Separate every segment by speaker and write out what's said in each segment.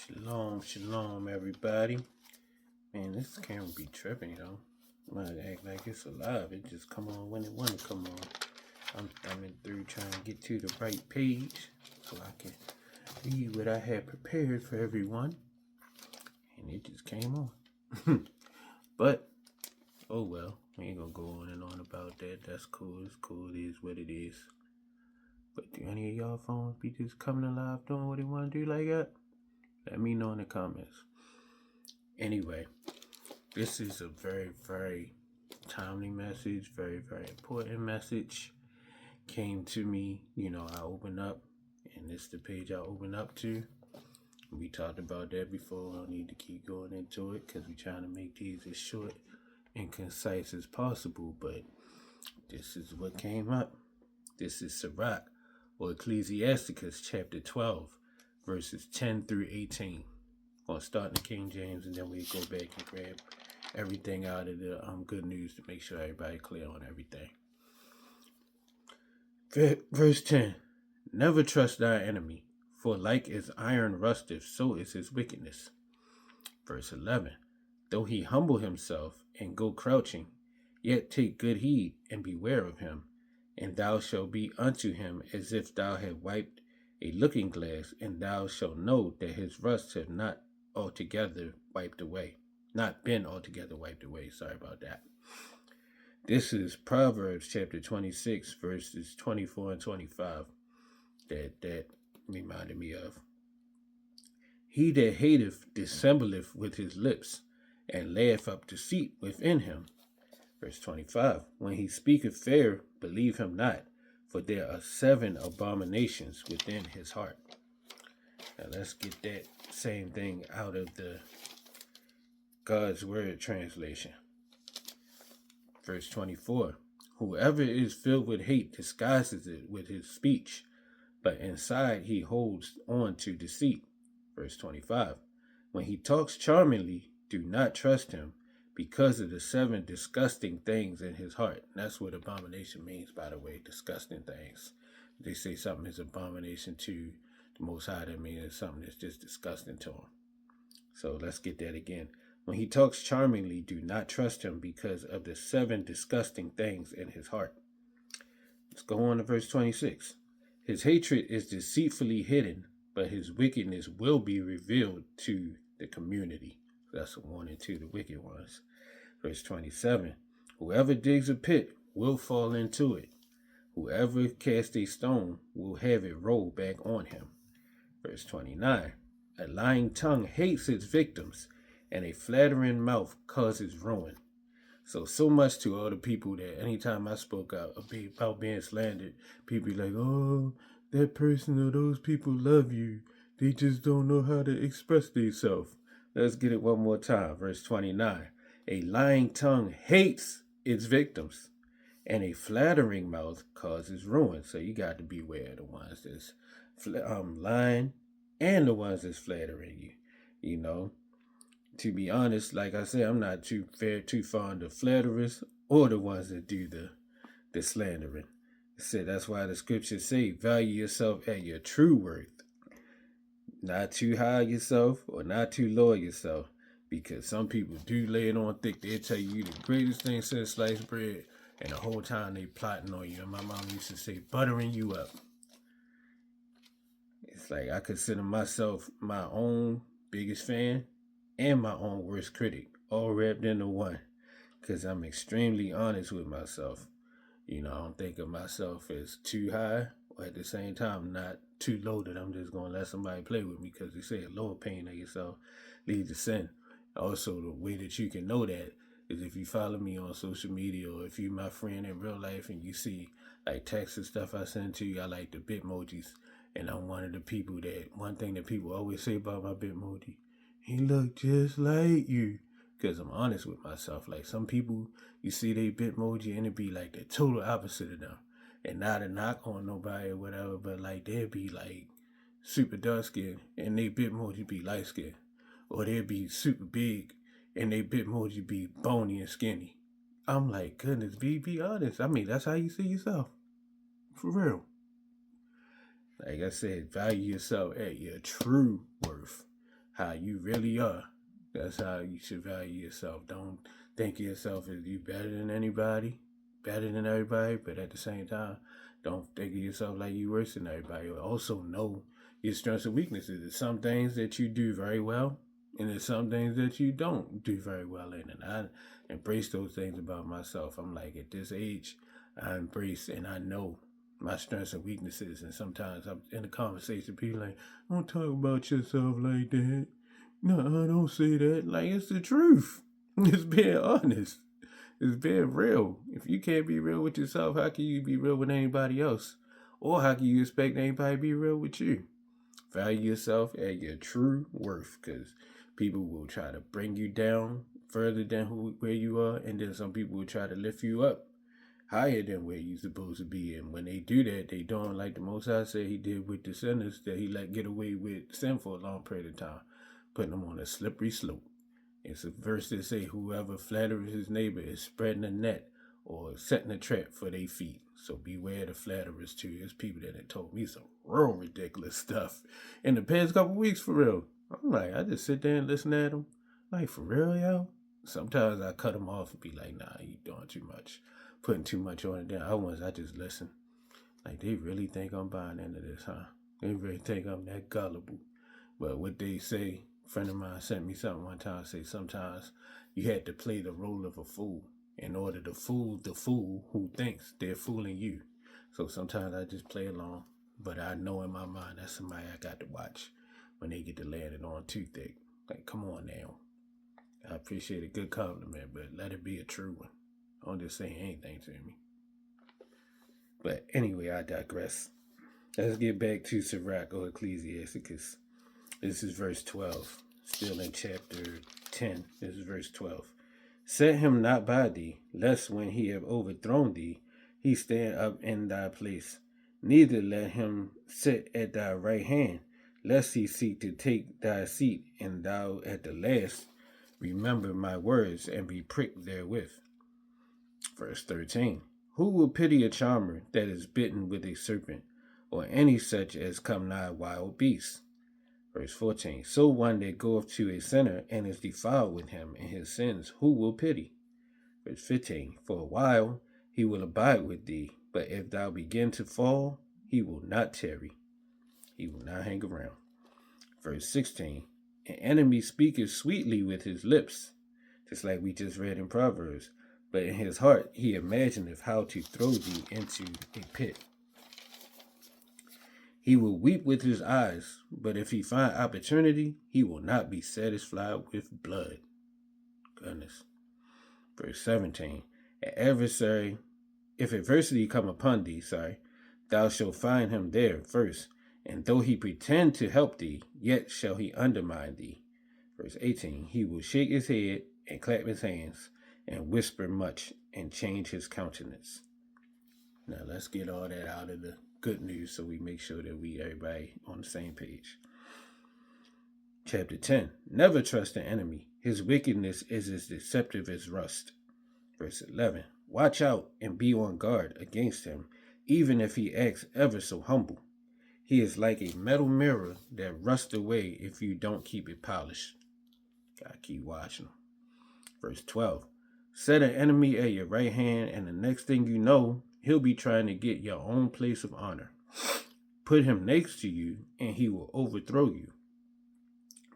Speaker 1: Shalom, shalom, everybody. Man, this camera be tripping, yo. Might act like it's alive. It just come on when it want to come on. I'm thumbing through trying to get to the right page so I can read what I had prepared for everyone. And it just came on. But, oh well. We ain't gonna go on and on about that. That's cool. It's cool. It is what it is. But do any of y'all phones be just coming alive doing what they want to do like that? Let me know in the comments. Anyway, this is a very, very timely message, very, very important message. Came to me, I opened up, and this is the page I opened up to. We talked about that before. I don't need to keep going into it because we're trying to make these as short and concise as possible, but this is what came up. This is Sirach, or Ecclesiasticus, chapter 12, verses 10 through 18. I'll start in the King James, and then we go back and grab everything out of the good news to make sure everybody clear on everything. Verse 10. Never trust thy enemy, for like as iron rusteth, so is his wickedness. Verse 11. Though he humble himself and go crouching, yet take good heed and beware of him, and thou shalt be unto him as if thou had wiped a looking glass, and thou shalt know that his rust hath not been altogether wiped away. Sorry about that. This is Proverbs chapter 26, verses 24 and 25 that reminded me of. He that hateth dissembleth with his lips, and layeth up deceit within him. Verse 25. When he speaketh fair, believe him not, for there are 7 abominations within his heart. Now let's get that same thing out of the God's Word translation. Verse 24. Whoever is filled with hate disguises it with his speech, but inside he holds on to deceit. Verse 25. When he talks charmingly, do not trust him, because of the 7 disgusting things in his heart. And that's what abomination means, by the way, disgusting things. They say something is abomination to the Most High, that means something that's just disgusting to him. So let's get that again. When he talks charmingly, do not trust him because of the 7 disgusting things in his heart. Let's go on to verse 26. His hatred is deceitfully hidden, but his wickedness will be revealed to the community. That's a warning to the wicked ones. Verse 27. Whoever digs a pit will fall into it. Whoever casts a stone will have it roll back on him. Verse 29. A lying tongue hates its victims, and a flattering mouth causes ruin. So much to all the people that anytime I spoke out about being slandered, people be like, oh, that person or those people love you. They just don't know how to express themselves. Let's get it one more time. Verse 29. A lying tongue hates its victims, and a flattering mouth causes ruin. So you got to beware of the ones that's lying and the ones that's flattering you. You know, to be honest, like I said, I'm not too fond of flatterers or the ones that do the slandering. So that's why the scriptures say, value yourself at your true worth. Not too high yourself or not too low yourself. Because some people do lay it on thick. They'll tell you the greatest thing since sliced bread, and the whole time they plotting on you. And my mom used to say, buttering you up. It's like I consider myself my own biggest fan and my own worst critic, all wrapped into one. Because I'm extremely honest with myself. I don't think of myself as too high, or at the same time not too low that I'm just going to let somebody play with me, because they say a lower opinion of yourself leads to sin. Also, the way that you can know that is if you follow me on social media, or if you're my friend in real life and you see like texts and stuff I send to you. I like the Bitmojis, and I'm one of the people that, one thing that people always say about my Bitmoji, he look just like you. Because I'm honest with myself. Like some people, you see they Bitmoji and it be like the total opposite of them. And not a knock on nobody or whatever, but like they'd be like super dark skinned and they Bitmoji be light skinned. Or they'd be super big and they Bitmoji be bony and skinny. I'm like, goodness, be honest. I mean, that's how you see yourself. For real. Like I said, value yourself at your true worth. how you really are. That's how you should value yourself. Don't think of yourself as you better than anybody, better than everybody, but at the same time, don't think of yourself like you worse than everybody. Also know your strengths and weaknesses. There's some things that you do very well, and there's some things that you don't do very well in. And I embrace those things about myself. I'm like, at this age, I embrace and I know my strengths and weaknesses. And sometimes I'm in a conversation, people like, don't talk about yourself like that. No, I don't say that. Like, it's the truth. It's being honest. It's being real. If you can't be real with yourself, how can you be real with anybody else? Or how can you expect anybody to be real with you? Value yourself at your true worth, because people will try to bring you down further than where you are, and then some people will try to lift you up higher than where you're supposed to be. And when they do that, they don't, like the Most High said he did with the sinners that he let get away with sin for a long period of time, putting them on a slippery slope. It's a verse that say, whoever flatters his neighbor is spreading a net or setting a trap for their feet. So beware the flatterers too. There's people that have told me some real ridiculous stuff in the past couple weeks, for real. I'm like, I just sit there and listen at them. Like, for real, yo? Sometimes I cut them off and be like, nah, you doing too much. Putting too much on it. Then other ones, I just listen. Like, they really think I'm buying into this, huh? They really think I'm that gullible. But what they say, a friend of mine sent me something one time, say sometimes you had to play the role of a fool in order to fool the fool who thinks they're fooling you. So sometimes I just play along, but I know in my mind that's somebody I got to watch when they get to land it on too thick. Like, come on now. I appreciate a good compliment, but let it be a true one. Don't just say anything to me. But anyway, I digress. Let's get back to Sirach or Ecclesiasticus. This is verse 12. Still in chapter 10. This is verse 12. Set him not by thee, lest when he have overthrown thee, he stand up in thy place. Neither let him sit at thy right hand, lest he seek to take thy seat, and thou at the last remember my words and be pricked therewith. Verse 13. Who will pity a charmer that is bitten with a serpent, or any such as come nigh wild beasts? Verse 14. So one that goeth to a sinner and is defiled with him in his sins, who will pity? Verse 15. For a while he will abide with thee, but if thou begin to fall, he will not tarry. He will not hang around. Verse 16. An enemy speaketh sweetly with his lips, just like we just read in Proverbs, but in his heart he imagineth how to throw thee into a pit. He will weep with his eyes, but if he find opportunity, he will not be satisfied with blood. Goodness. Verse 17. If adversity come upon thee, thou shalt find him there first, and though he pretend to help thee, yet shall he undermine thee. Verse 18. He will shake his head and clap his hands, and whisper much, and change his countenance. Now let's get all that out of the good news so we make sure that everybody on the same page. Chapter 10. Never trust the enemy. His wickedness is as deceptive as rust. Verse 11. Watch out and be on guard against him, even if he acts ever so humble. He is like a metal mirror that rusts away if you don't keep it polished. Gotta keep watching him. Verse 12. Set an enemy at your right hand, and the next thing you know, he'll be trying to get your own place of honor. Put him next to you, and he will overthrow you.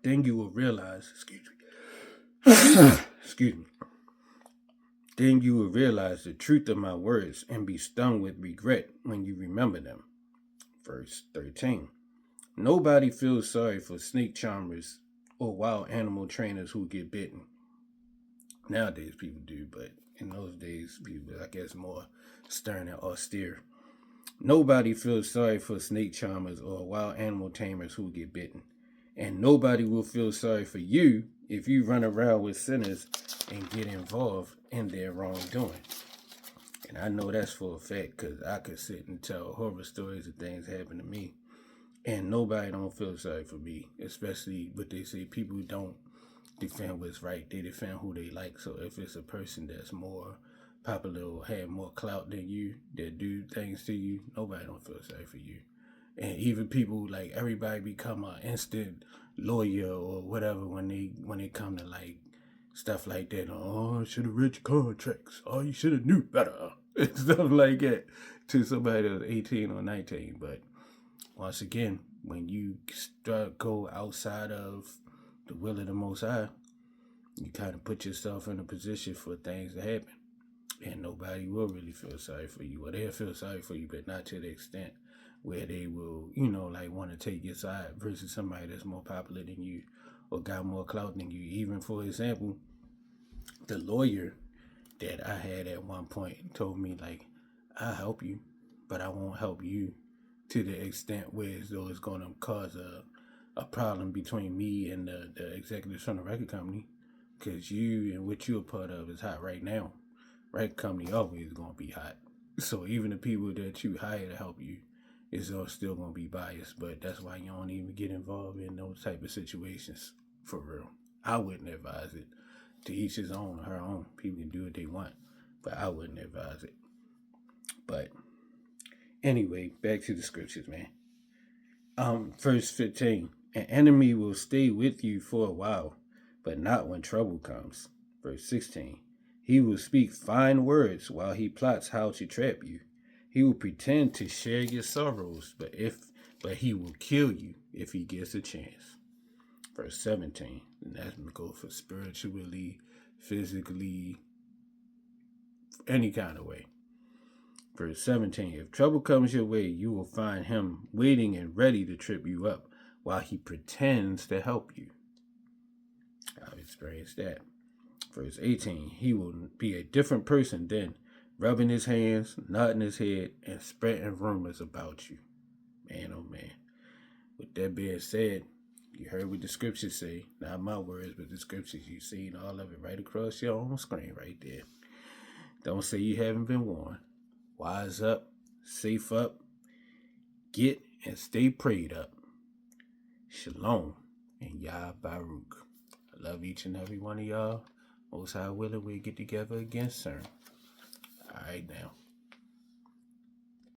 Speaker 1: Then you will realize, Then you will realize the truth of my words and be stung with regret when you remember them. Verse 13. Nobody feels sorry for snake charmers or wild animal trainers who get bitten. Nowadays people do, but in those days people, I guess, more stern and austere. Nobody feels sorry for snake charmers or wild animal tamers who get bitten. And nobody will feel sorry for you if you run around with sinners and get involved in their wrongdoing. And I know that's for a fact, because I could sit and tell horror stories of things happen to me, and nobody don't feel sorry for me, especially what they say, people who don't defend what's right, they defend who they like. So if it's a person that's more popular or have more clout than you, that do things to you, nobody don't feel sorry for you. And even people, like, everybody become an instant lawyer or whatever when they come to like stuff like that. Oh, I should have read your contracts. Oh, you should have knew better. And stuff like that to somebody that's 18 or 19. But once again, when you start go outside of the will of the Most High, you kind of put yourself in a position for things to happen. And nobody will really feel sorry for you. Or they'll feel sorry for you, but not to the extent where they will, like want to take your side versus somebody that's more popular than you or got more clout than you. Even, for example, the lawyer that I had at one point told me, like, I'll help you, but I won't help you to the extent where it's going to cause a problem between me and the executives from the record company, because you and what you're a part of is hot right now. Record company always going to be hot. So even the people that you hire to help you is still going to be biased. But that's why you don't even get involved in those type of situations, for real. I wouldn't advise it. To each his own, her own. People can do what they want, but I wouldn't advise it. But anyway, back to the scriptures, man. Verse 15. An enemy will stay with you for a while, but not when trouble comes. Verse 16. He will speak fine words while he plots how to trap you. He will pretend to share your sorrows, but he will kill you if he gets a chance. Verse 17. And that's going to go for spiritually, physically, any kind of way. Verse 17. If trouble comes your way, you will find him waiting and ready to trip you up while he pretends to help you. I've experienced that. Verse 18. He will be a different person then, rubbing his hands, nodding his head, and spreading rumors about you. Man, oh man. With that being said, you heard what the scriptures say. Not my words, but the scriptures. You've seen all of it right across your own screen right there. Don't say you haven't been warned. Wise up, safe up, get and stay prayed up. Shalom and Yah Baruch. I love each and every one of y'all. Most High willing, we'll get together again soon. All right now.